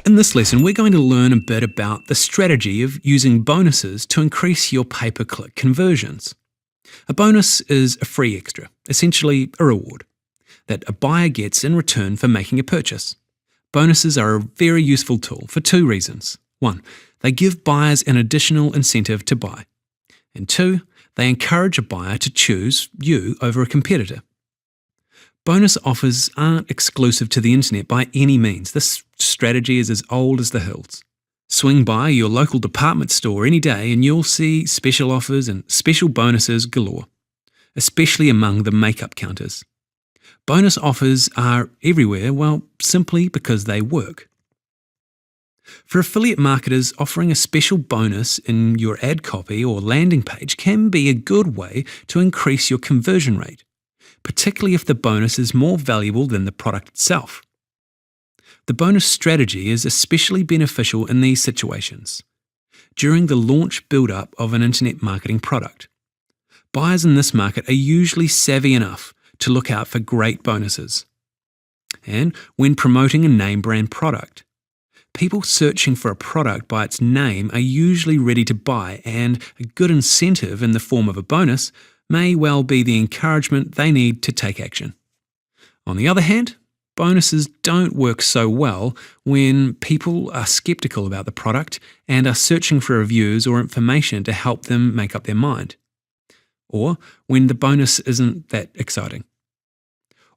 In this lesson, we're going to learn a bit about the strategy of using bonuses to increase your pay-per-click conversions. A bonus is a free extra, essentially a reward, that a buyer gets in return for making a purchase. Bonuses are a very useful tool for two reasons. One, they give buyers an additional incentive to buy. And two, they encourage a buyer to choose you over a competitor. Bonus offers aren't exclusive to the internet by any means. This strategy is as old as the hills. Swing by your local department store any day and you'll see special offers and special bonuses galore, especially among the makeup counters. Bonus offers are everywhere, well, simply because they work. For affiliate marketers, offering a special bonus in your ad copy or landing page can be a good way to increase your conversion rate, particularly if the bonus is more valuable than the product itself. The bonus strategy is especially beneficial in these situations. During the launch build-up of an internet marketing product, buyers in this market are usually savvy enough to look out for great bonuses. And when promoting a name brand product, people searching for a product by its name are usually ready to buy, and a good incentive in the form of a bonus may well be the encouragement they need to take action. On the other hand, bonuses don't work so well when people are skeptical about the product and are searching for reviews or information to help them make up their mind, or when the bonus isn't that exciting.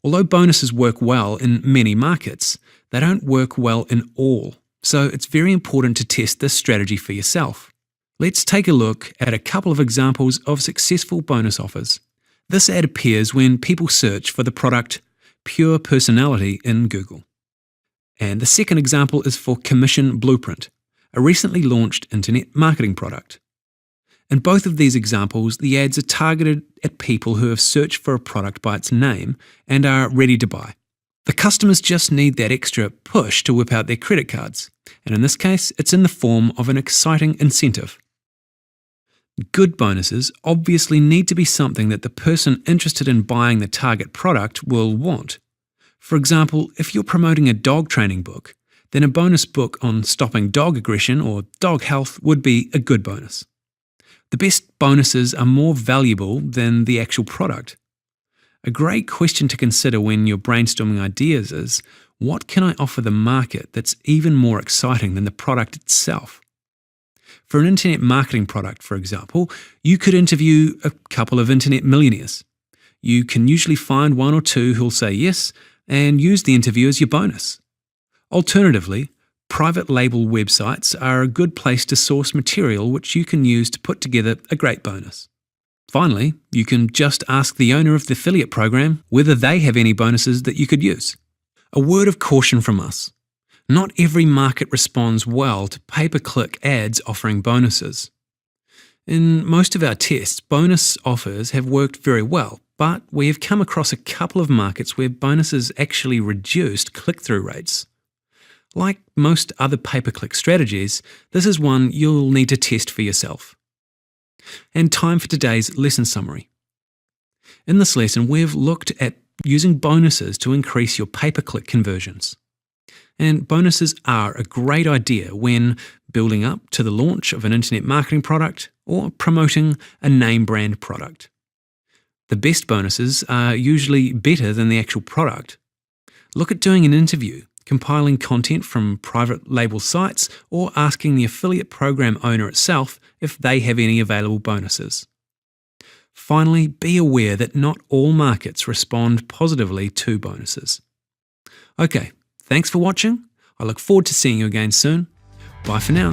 Although bonuses work well in many markets, they don't work well in all, so it's very important to test this strategy for yourself. Let's take a look at a couple of examples of successful bonus offers. This ad appears when people search for the product Pure Personality in Google. And the second example is for Commission Blueprint, a recently launched internet marketing product. In both of these examples, the ads are targeted at people who have searched for a product by its name and are ready to buy. The customers just need that extra push to whip out their credit cards, and in this case, it's in the form of an exciting incentive. Good bonuses obviously need to be something that the person interested in buying the target product will want. For example, if you're promoting a dog training book, then a bonus book on stopping dog aggression or dog health would be a good bonus. The best bonuses are more valuable than the actual product. A great question to consider when you're brainstorming ideas is, what can I offer the market that's even more exciting than the product itself? For an internet marketing product, for example, you could interview a couple of internet millionaires. You can usually find one or two who'll say yes and use the interview as your bonus. Alternatively, private label websites are a good place to source material which you can use to put together a great bonus. Finally, you can just ask the owner of the affiliate program whether they have any bonuses that you could use. A word of caution from us. Not every market responds well to pay-per-click ads offering bonuses. In most of our tests, bonus offers have worked very well, but we have come across a couple of markets where bonuses actually reduced click-through rates. Like most other pay-per-click strategies, this is one you'll need to test for yourself. And time for today's lesson summary. In this lesson, we've looked at using bonuses to increase your pay-per-click conversions. And bonuses are a great idea when building up to the launch of an internet marketing product or promoting a name brand product. The best bonuses are usually better than the actual product. Look at doing an interview, compiling content from private label sites, or asking the affiliate program owner itself if they have any available bonuses. Finally, be aware that not all markets respond positively to bonuses. Okay. Thanks for watching. I look forward to seeing you again soon. Bye for now.